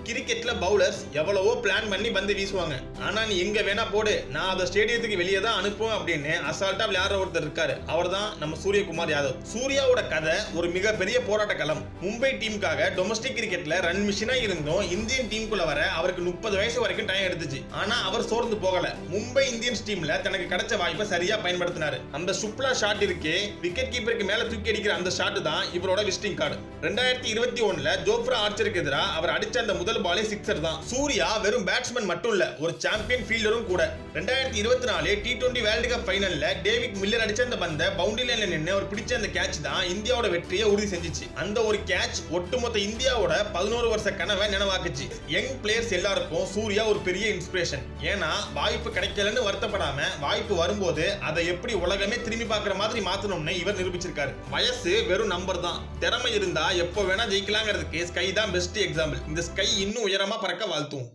கிரிக்கெட்ல பவுலர்ஸ் எவ்வளவோ பிளான் பண்ணி பந்து வீசுவாங்க. ஆனா நீ எங்க வேணா போடு, நான் அதை ஸ்டேடியத்துக்கு வெளியே தான் அனுப்புவேன் அப்படின்னு அசால்ட்டா விளையாடுற ஒருத்தர் இருக்காரு. அவர் தான் நம்ம சூரியகுமார் யாதவ். சூர்யாவோட கதை ஒரு மிகப்பெரிய போராட்ட களம். மும்பை டீமுக்காக டொமஸ்டிக் கிரிக்கெட்ல ரன் மிஷினா இருந்தும் இந்தியன் டீமுக்குள்ள வர அவருக்கு 30 வயசு வரைக்கும் டைம் எடுத்துச்சு. ஆனா அவர் சோர்ந்து போகல. மும்பை இந்தியன்ஸ் டீம்ல தனக்கு கிடைச்ச வாய்ப்பை சரியா பயன்படுத்தினாரு. அந்த சுப்லா ஷாட் இருக்கே, விக்கெட் கீப்பருக்கு மேல தூக்கி அடிக்கிற அந்த ஷாட் தான் இவரோட விசிட்டிங் கார்டு. 2021 ஜோப்ரா ஆர்ச்சருக்கு எதிராக அவர் அடிச்ச அந்த முதல் பாலே சிக்ஸர் தான். சூர்யா வெறும் பேட்ஸ்மேன் மட்டும் இல்ல, ஒரு சாம்பியன் ஃபீல்டரும் கூட. 2024 T20 வேர்ல்ட் கப் ஃபைனல்ல டேவிட் மில்லர் அடிச்ச அந்த பந்தை பவுண்டரி லைன்ல நின்னு அவர் பிடிச்ச அந்த கேட்ச் தான் இந்தியாவோட வெற்றியை உறுதி செஞ்சுச்சு. அந்த ஒரு கேட்ச் ஒட்டுமொத்த இந்தியாவோட 11 வருஷ கனவை நினைவாக்குச்சு. யங் பிளேயர்ஸ் எல்லாருக்கும் சூர்யா ஒரு பெரிய இன்ஸ்பிரேஷன். ஏன்னா வாய்ப்பு கிடைக்கலன்னு வருத்தப்படாம வாய்ப்பு வரும்போது அதை எப்படி உலகமே திரும்பி பார்க்குற மாதிரி மாத்தணும்னு இவர் நிரூபிச்சிருக்காரு. வயசு வெறும் நம்பர் தான், திறமை இருந்தா எப்போ வேணா ஜெயிக்கலாங்கிறதுக்கு ஸ்கை தான் பெஸ்ட் எக்ஸாம்பிள். இந்த ஸ்கை இன்னும் உயரமா பறக்க வாழ்த்தும்.